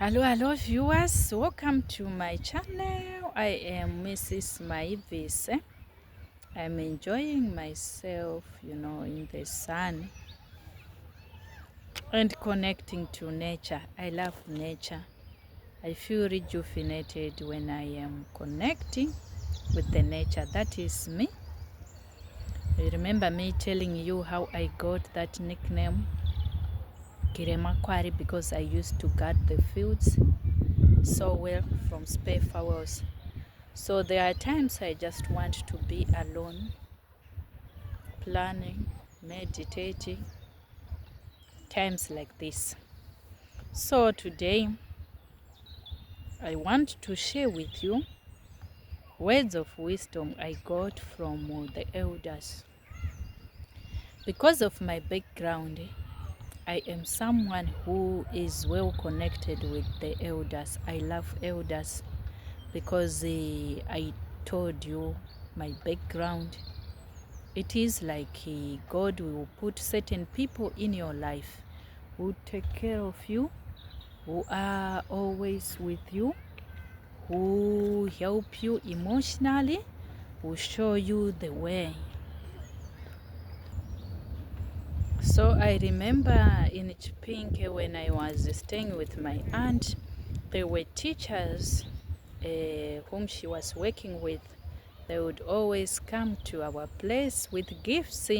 Hello viewers, welcome to my channel. I am Mrs. Maivise. I'm enjoying myself, in the sun and connecting to nature. I love nature. I feel rejuvenated when I am connecting with the nature. That is me. You remember me telling you how I got that nickname, Kiremakwari, because I used to guard the fields so well from spare fowls. So there are times I just want to be alone, planning, meditating, times like this. So today I want to share with you words of wisdom I got from the elders. Because of my background, I am someone who is well connected with the elders. I love elders because I told you my background. It is like God will put certain people in your life who take care of you, who are always with you, who help you emotionally, who show you the way. So I remember in Chipinge when I was staying with my aunt, there were teachers whom she was working with. They would always come to our place with gifts,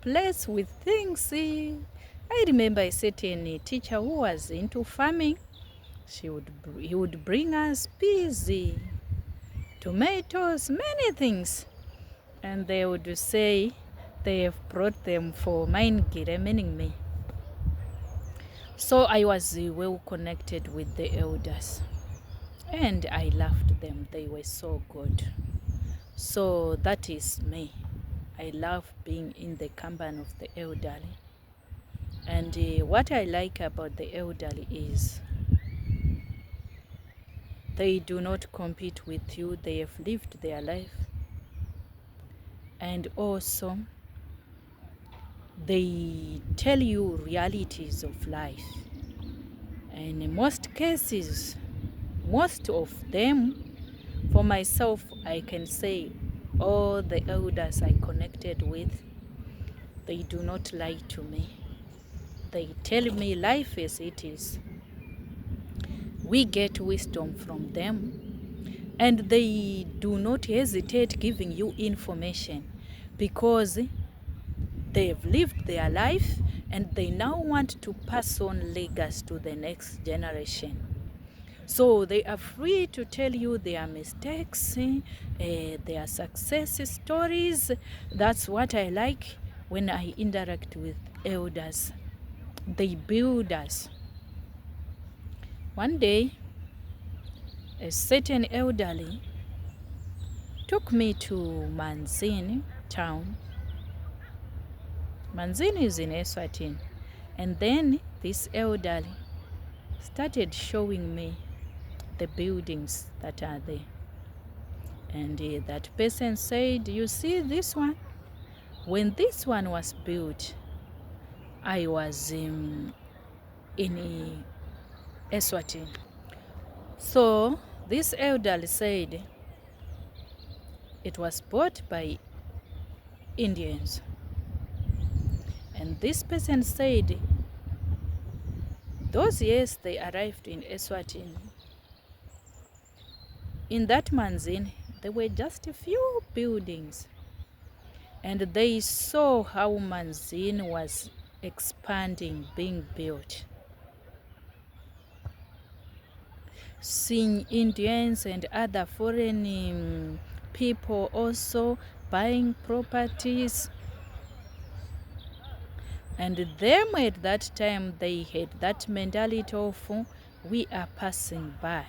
place with things. I remember a certain teacher who was into farming. He would bring us peas, tomatoes, many things. And they would say they have brought them for Maingire, meaning me. So I was well connected with the elders. And I loved them. They were so good. So that is me. I love being in the company of the elderly. And what I like about the elderly is they do not compete with you. They have lived their life. And also, they tell you realities of life. And in most cases, most of them, for myself, I can say all the elders I connected with, they do not lie to me. They tell me life as it is. We get wisdom from them, and they do not hesitate giving you information because they have lived their life and they now want to pass on legacy to the next generation. So they are free to tell you their mistakes, their success stories. That's what I like when I interact with elders. They build us. One day, a certain elderly took me to Manzini town. Manzini is in Eswatini. And then this elderly started showing me the buildings that are there. And that person said, you see this one? When this one was built, I was in Eswatini. So this elderly said it was bought by Indians. And this person said those years they arrived in Eswatini. In that Manzini, there were just a few buildings. And they saw how Manzini was expanding, being built. Seeing Indians and other foreign people also buying properties. And them at that time, they had that mentality of, we are passing by.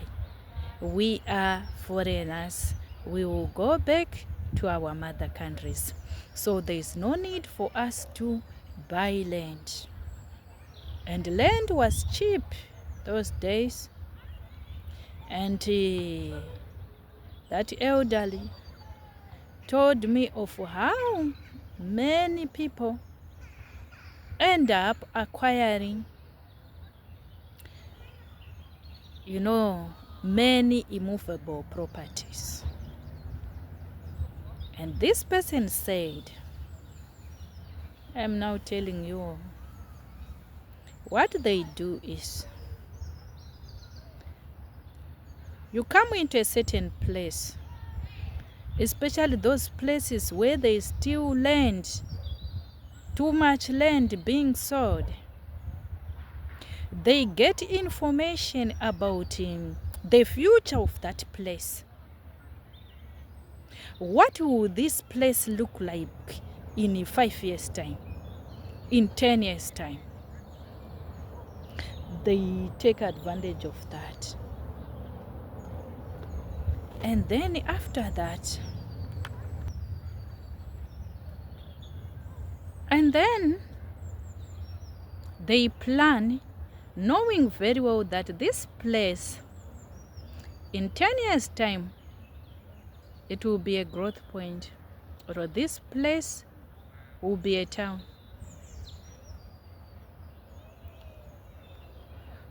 We are foreigners. We will go back to our mother countries. So there is no need for us to buy land. And land was cheap those days. And that elderly told me of how many people end up acquiring many immovable properties. And this person said, I'm now telling you, what they do is, you come into a certain place, especially those places where there is still land, too much land being sold. They get information about the future of that place. What will this place look like in 5 years' time, in 10 years' time? They take advantage of that. And then after that, they plan, knowing very well that this place, in 10 years' time, it will be a growth point, or this place will be a town.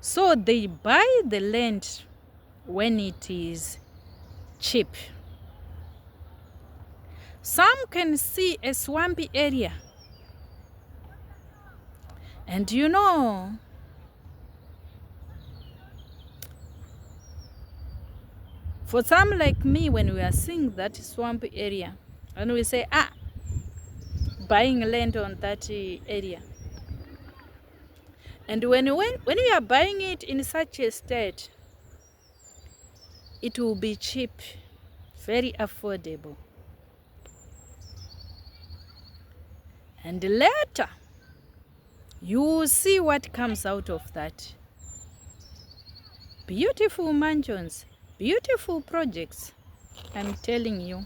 So they buy the land when it is cheap. Some can see a swampy area. And for some like me, when we are seeing that swampy area, and we say, buying land on that area. And when we are buying it in such a state, it will be cheap, very affordable. And later, you will see what comes out of that. Beautiful mansions, beautiful projects, I'm telling you.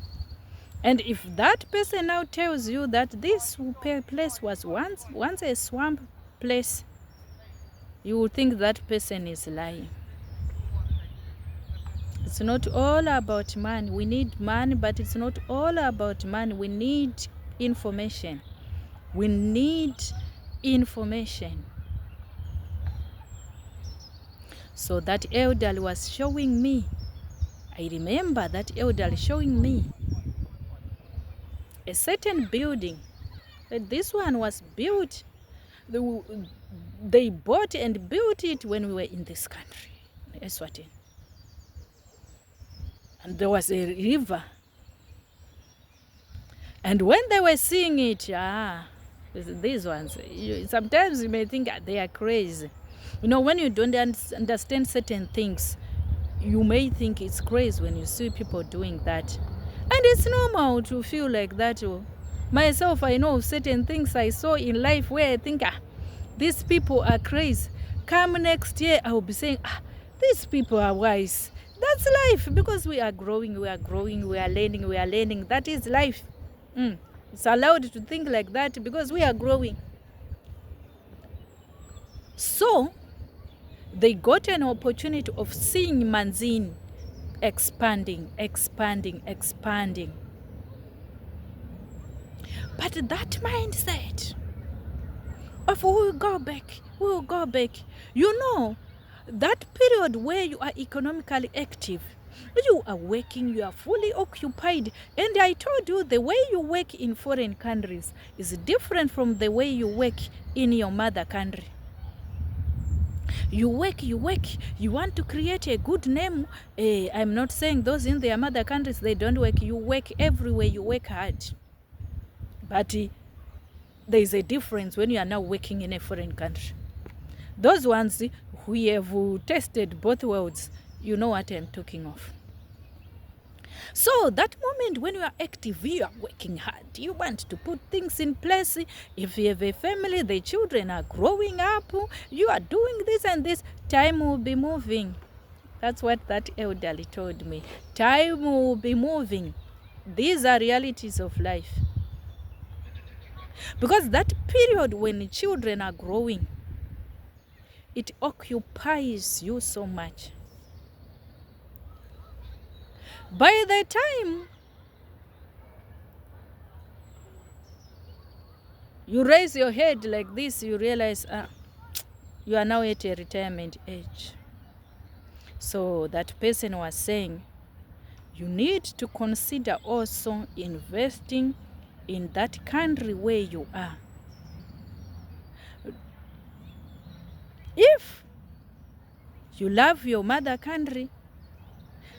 And if that person now tells you that this place was once a swamp place, you will think that person is lying. It's not all about money. We need money, but it's not all about money. We need information. We need information. So that elderly was showing me. I remember that elderly showing me a certain building. This one was built. They bought and built it when we were in this country, Eswatini. And there was a river. And when they were seeing it, these ones, sometimes you may think they are crazy. When you don't understand certain things, you may think it's crazy when you see people doing that. And it's normal to feel like that. Myself, I know certain things I saw in life where I think, these people are crazy. Come next year, I will be saying, these people are wise. That's life, because we are growing, we are learning. That is life. It's allowed to think like that because we are growing. So, they got an opportunity of seeing Manzini expanding. But that mindset of we will go back. That period where you are economically active, you are working, you are fully occupied. And I told you, the way you work in foreign countries is different from the way you work in your mother country. You work, you want to create a good name. I'm not saying those in their mother countries, they don't work. You work everywhere, you work hard. But there is a difference when you are now working in a foreign country. Those ones who have tested both worlds, you know what I'm talking of. So that moment when you are active, you are working hard. You want to put things in place. If you have a family, the children are growing up, you are doing this and this, time will be moving. That's what that elderly told me. Time will be moving. These are realities of life. Because that period when children are growing, it occupies you so much. By the time you raise your head like this, you realize you are now at a retirement age. So that person was saying, you need to consider also investing in that country where you are. If you love your mother country,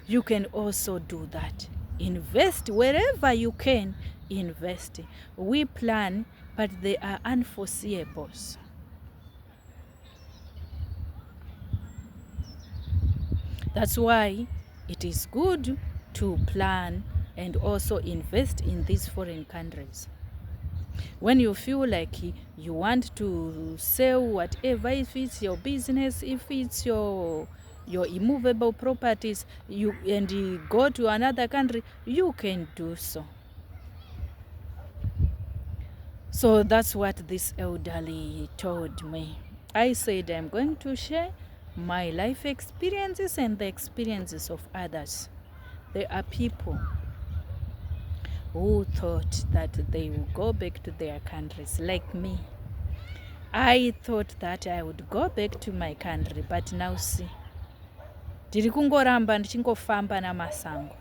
you can also do that. Invest wherever you can invest. We plan, but they are unforeseeables. That's why it is good to plan and also invest in these foreign countries. When you feel like you want to sell whatever, if it's your business, if it's your immovable properties, and you go to another country, you can do so. So that's what this elderly told me. I said I'm going to share my life experiences and the experiences of others. There are people who thought that they will go back to their countries, like me. I thought that I would go back to my country, but now see, ndiri kungoramba ndichingofamba namasango.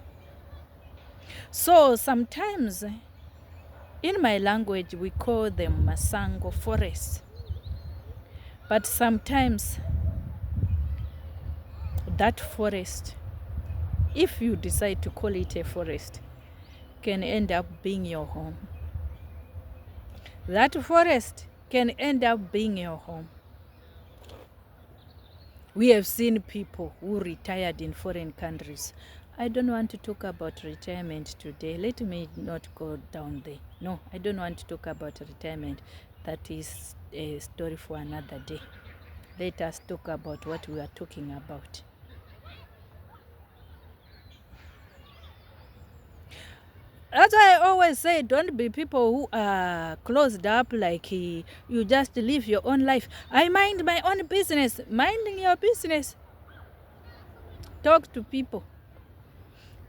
So sometimes in my language we call them masango forests, but sometimes that forest, if you decide to call it a forest, can end up being your home. That forest can end up being your home. We have seen people who retired in foreign countries. I don't want to talk about retirement today. Let me not go down there. No, I don't want to talk about retirement. That is a story for another day. Let us talk about what we are talking about. That's why I always say, don't be people who are closed up, like you just live your own life. I mind my own business. Minding your business. Talk to people.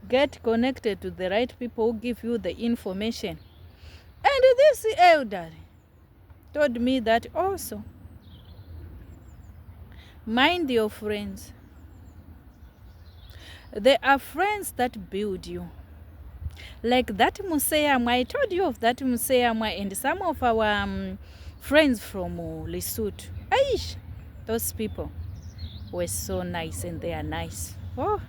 Get connected to the right people who give you the information. And this elder told me that also. Mind your friends. There are friends that build you. Like that Museyamwa, I told you of that Museyamwa and some of our friends from Lesotho. Aish, those people were so nice, and they are nice. Oh.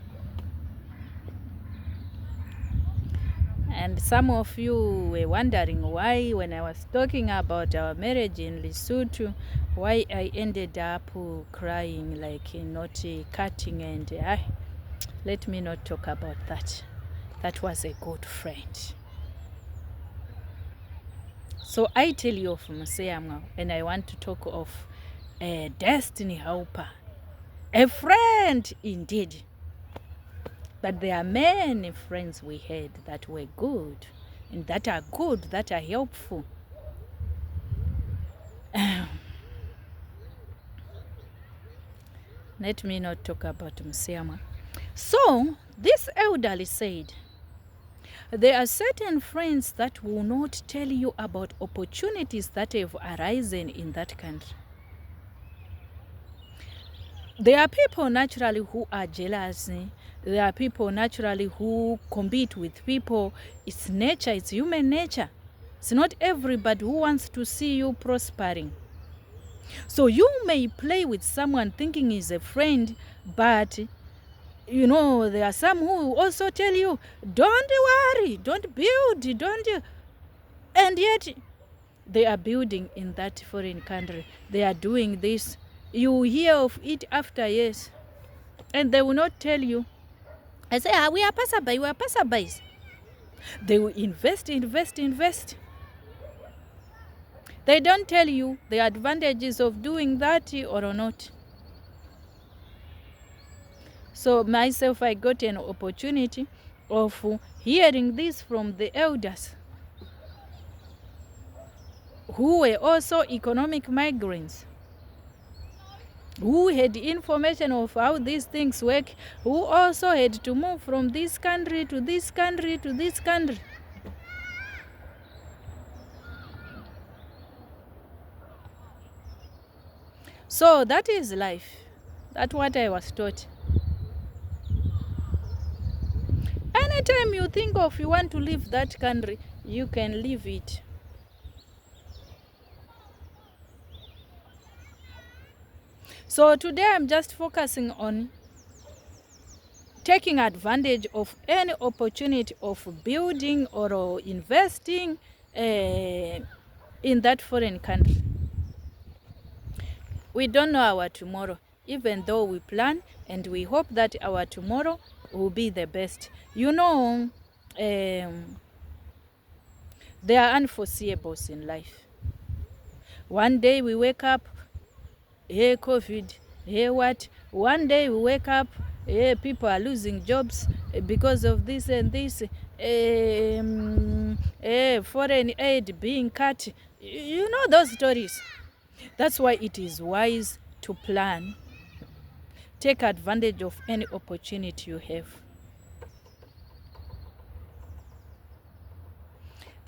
And some of you were wondering why, when I was talking about our marriage in Lesotho, why I ended up crying, like not cutting, and let me not talk about that. That was a good friend. So I tell you of Museyamwa, and I want to talk of a destiny helper, a friend indeed. But there are many friends we had that were good, and that are good, that are helpful. Let me not talk about Museyamwa. So this elderly said, there are certain friends that will not tell you about opportunities that have arisen in that country. There are people naturally who are jealous. There are people naturally who compete with people. It's nature, it's human nature. It's not everybody who wants to see you prospering. So you may play with someone thinking he's a friend, but you know, there are some who also tell you, don't worry, don't build, don't. And yet they are building in that foreign country. They are doing this. You hear of it after years, and they will not tell you. I say, we are passerby, we are passerbys. They will invest. They don't tell you the advantages of doing that or not. So myself, I got an opportunity of hearing this from the elders who were also economic migrants, who had information of how these things work, who also had to move from this country to this country to this country. So that is life. That's what I was taught. Anytime you think of you want to leave that country, you can leave it. So today I'm just focusing on taking advantage of any opportunity of building or investing in that foreign country. We don't know our tomorrow, even though we plan and we hope that our tomorrow will be the best. You know, there are unforeseeables in life. One day we wake up, hey, COVID, hey, what? One day we wake up, hey, people are losing jobs because of this and this. Foreign aid being cut. You know those stories. That's why it is wise to plan. Take advantage of any opportunity you have.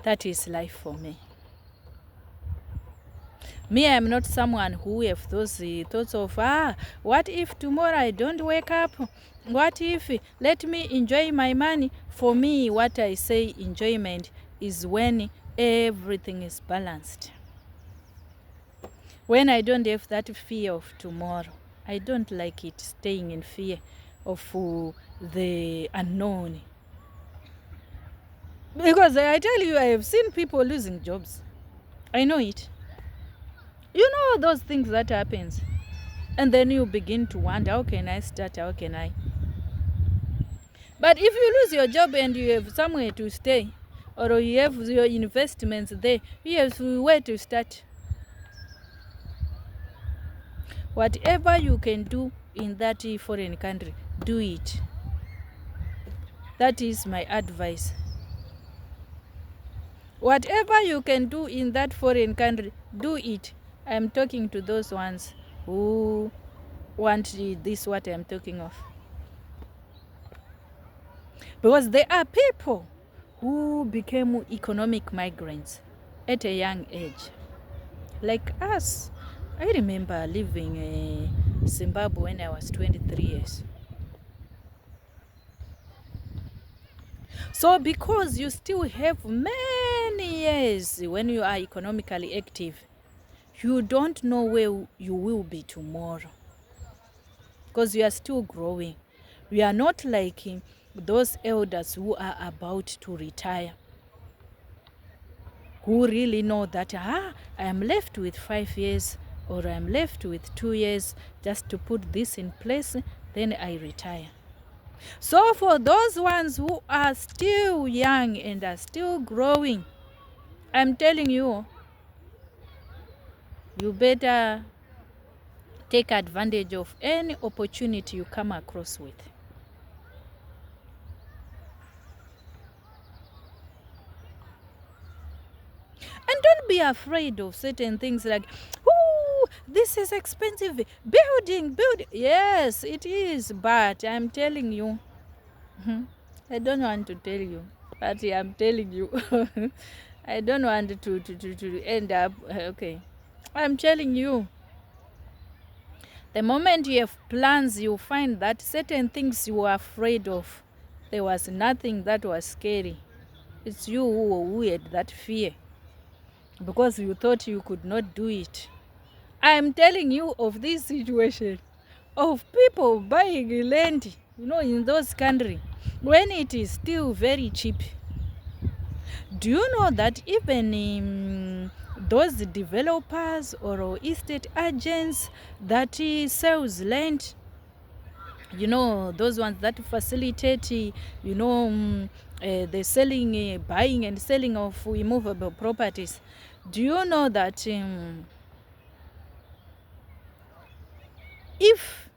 That is life for me. Me, I'm not someone who have those thoughts of, what if tomorrow I don't wake up? What if, let me enjoy my money? For me, what I say enjoyment is when everything is balanced. When I don't have that fear of tomorrow, I don't like it, staying in fear of the unknown. Because I tell you, I have seen people losing jobs. I know it. You know those things that happens. And then you begin to wonder, how can I start? How can I? But if you lose your job and you have somewhere to stay, or you have your investments there, you have where to start. Whatever you can do in that foreign country, do it. That is my advice. Whatever you can do in that foreign country, do it. I'm talking to those ones who want this, what I'm talking of. Because there are people who became economic migrants at a young age. Like us. I remember living in Zimbabwe when I was 23 years. So because you still have many years when you are economically active, you don't know where you will be tomorrow. Because you are still growing. We are not like those elders who are about to retire, who really know that, I am left with 5 years or I am left with 2 years just to put this in place, then I retire. So for those ones who are still young and are still growing, I'm telling you, you better take advantage of any opportunity you come across with. And don't be afraid of certain things like, oh, this is expensive. Building. Yes, it is. But I'm telling you, I don't want to tell you, but I'm telling you. I don't want to end up, okay. I'm telling you, the moment you have plans, you find that certain things you were afraid of, there was nothing that was scary. It's you who had that fear because you thought you could not do it. I'm telling you of this situation of people buying land, in those countries when it is still very cheap. Do you know that even those developers or estate agents that sells land, those ones that facilitate, the selling, buying and selling of immovable properties, do you know that if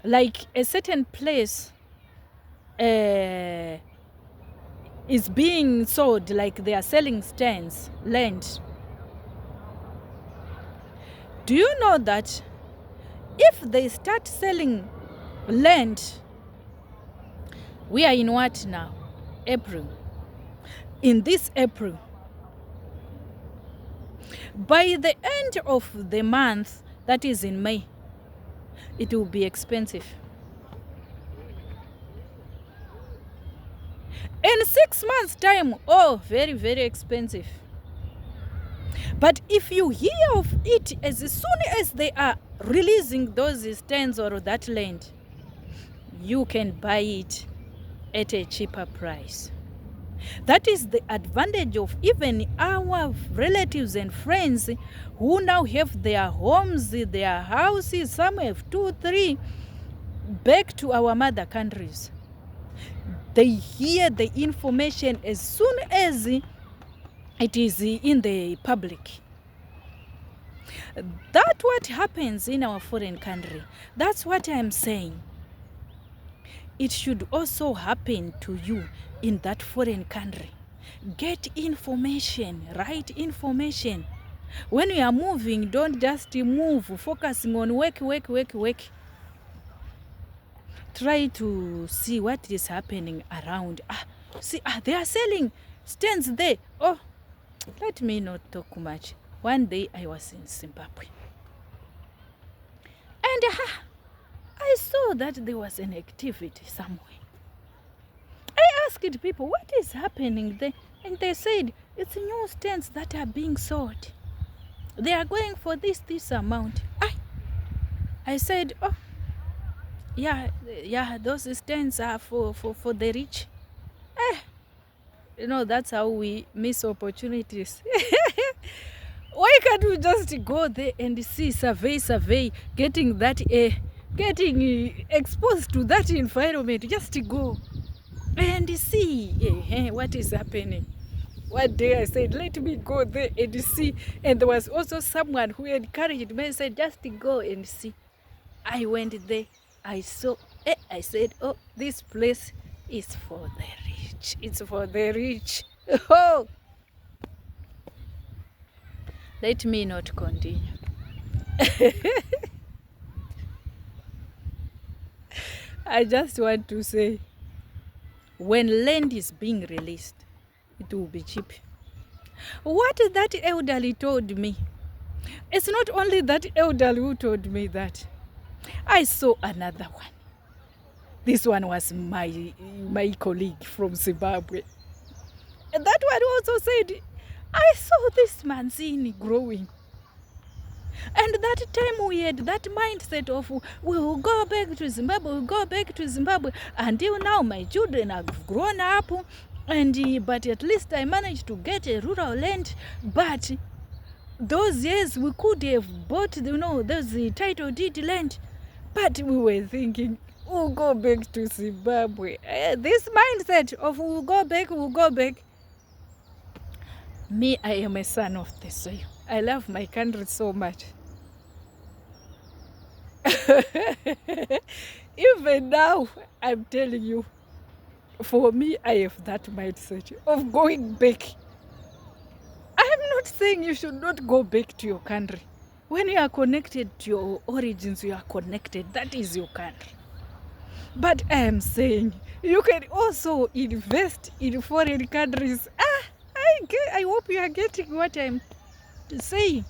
like a certain place is being sold, like they are selling stands, land, do you know that if they start selling land, we are in what now? April. In this April, by the end of the month, that is in May, it will be expensive. In 6 months' time, oh, very, very expensive. But if you hear of it as soon as they are releasing those stands or that land, you can buy it at a cheaper price. That is the advantage of even our relatives and friends who now have their homes, their houses, some have 2, 3, back to our mother countries. They hear the information as soon as it is in the public. That's what happens in our foreign country. That's what I'm saying. It should also happen to you in that foreign country. Get information, right information. When you are moving, don't just move focusing on work. Try to see what is happening around. See, they are selling stands there. Oh, let me not talk much. One day I was in Zimbabwe. And I saw that there was an activity somewhere. I asked people, what is happening there? And they said, it's new stands that are being sold. They are going for this amount. I said, oh, yeah, those stands are for the rich. That's how we miss opportunities. Why can't we just go there and see, survey, getting exposed to that environment? Just go and see what is happening. One day I said, let me go there and see. And there was also someone who encouraged me and said, just go and see. I went there. I saw. I said, oh, this place is for the rich. It's for the rich. Oh. Let me not continue. I just want to say, when land is being released, it will be cheap. What that elderly told me, it's not only that elderly who told me that. I saw another one. This one was my colleague from Zimbabwe. And that one also said, I saw this manzini growing. And that time we had that mindset of, we will go back to Zimbabwe, Until now, my children have grown up, but at least I managed to get a rural land. But those years we could have bought, those title deed land. But we were thinking, we'll go back to Zimbabwe. This mindset of we'll go back. Me, I am a son of the soil. I love my country so much. Even now, I'm telling you, for me, I have that mindset of going back. I'm not saying you should not go back to your country. When you are connected to your origins, you are connected. That is your country. But I am saying you can also invest in foreign countries. I hope you are getting what I'm saying.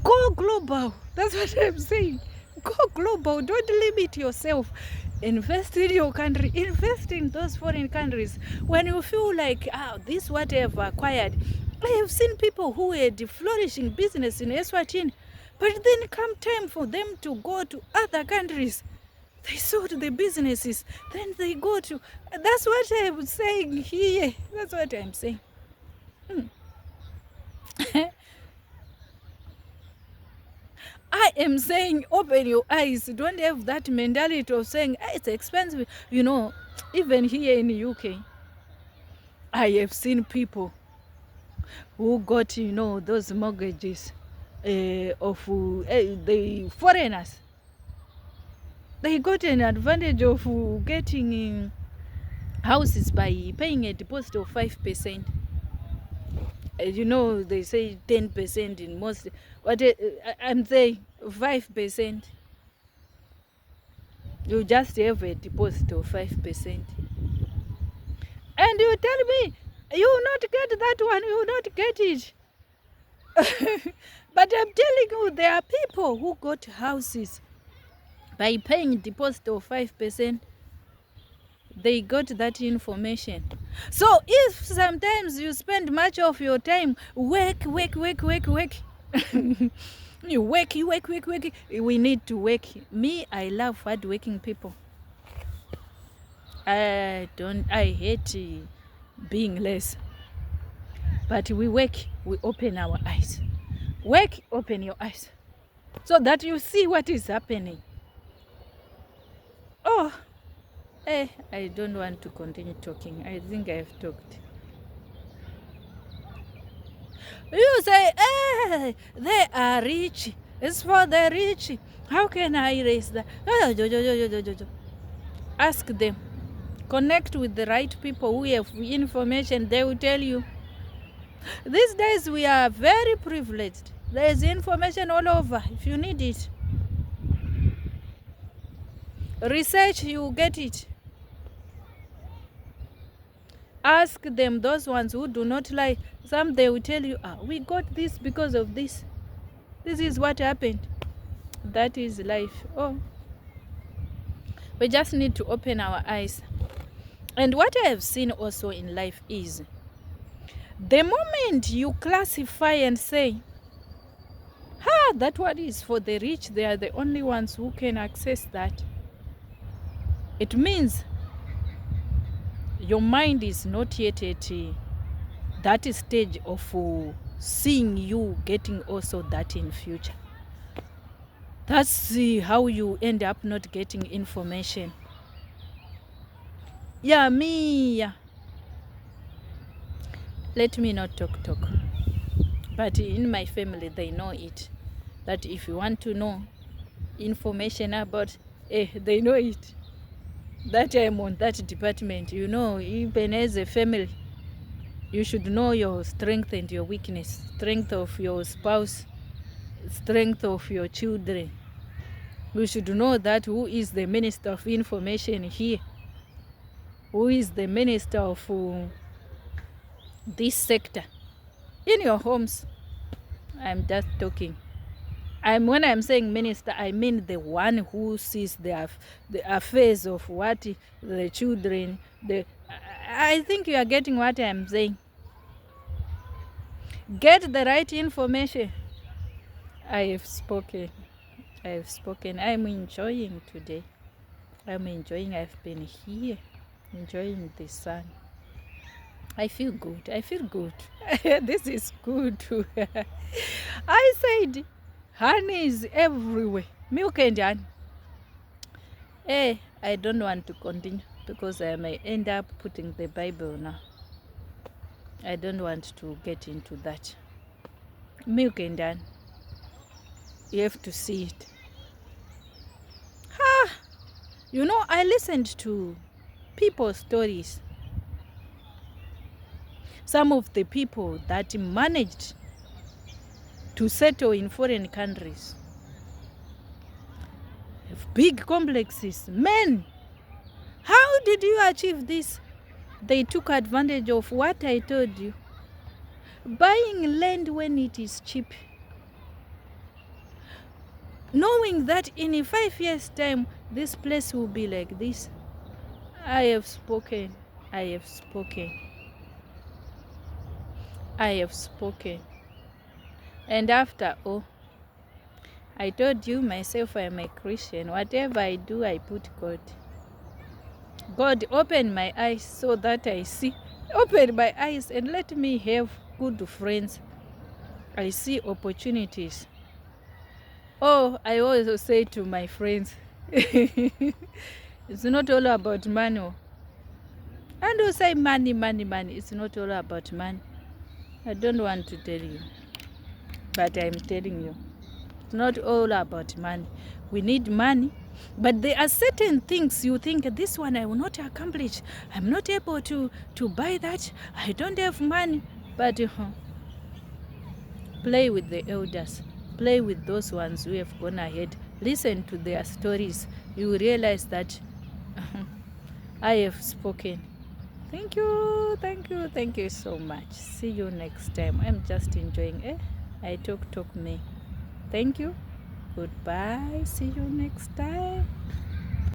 Go global. That's what I'm saying. Go global. Don't limit yourself. Invest in your country. Invest in those foreign countries. When you feel like, this what I have acquired. I have seen people who had flourishing business in Eswatini, but then come time for them to go to other countries. They sold the businesses. Then they go to... That's what I'm saying here. That's what I'm saying. I am saying open your eyes. Don't have that mentality of saying it's expensive. Even here in the UK, I have seen people who got, those mortgages of the foreigners. They got an advantage of getting houses by paying a deposit of 5%. They say 10% in most, but I'm saying 5%. You just have a deposit of 5%. And you tell me, you will not get that one, you will not get it. But I'm telling you, there are people who got houses by paying deposit of 5%. they got that information. So if sometimes you spend much of your time work, you work, we need to work. Me, I love hard-working people. I hate being less. But we work, we open our eyes. Work, open your eyes, so that you see what is happening. Oh, I don't want to continue talking. I think I've talked. You say, they are rich. It's for the rich. How can I raise that? Ask them. Connect with the right people who have information. They will tell you. These days we are very privileged. There is information all over if you need it. Research, you get it. Ask them, those ones who do not lie. Some they will tell you, we got this because of this. This is what happened. That is life. Oh, we just need to open our eyes. And what I have seen also in life is, the moment you classify and say, that one is for the rich, they are the only ones who can access that, it means your mind is not yet at that stage of seeing you getting also that in future. That's how you end up not getting information. Yeah, me. Yeah. Let me not talk. But in my family, they know it. That if you want to know information about, they know it. That I'm on that department. You know, even as a family, you should know your strength and your weakness. Strength of your spouse, strength of your children. You should know that who is the minister of information here. Who is the minister of this sector in your homes. I'm just talking. When I'm saying minister, I mean the one who sees the affairs of what the children. I think you are getting what I'm saying. Get the right information. I have spoken. I'm enjoying today. I've been here, enjoying the sun. I feel good. This is good. I said, honey is everywhere. Milk and honey. I don't want to continue because I may end up putting the Bible now. I don't want to get into that. Milk and honey. You have to see it. You know, I listened to people's stories. Some of the people that managed to settle in foreign countries have big complexes. Men, how did you achieve this? They took advantage of what I told you. Buying land when it is cheap. Knowing that in 5 years' time, this place will be like this. I have spoken. And after all, I told you myself I'm a Christian. Whatever I do, I put God. God, open my eyes so that I see. Open my eyes and let me have good friends. I see opportunities. Oh, I also say to my friends, it's not all about money. And you say money. It's not all about money. I don't want to tell you, but I'm telling you. It's not all about money. We need money, but there are certain things you think, this one I will not accomplish. I'm not able to buy that. I don't have money. But play with the elders. Play with those ones who have gone ahead. Listen to their stories. You will realize that I have spoken. Thank you so much. See you next time. I'm just enjoying. I talk me. Thank you. Goodbye. See you next time.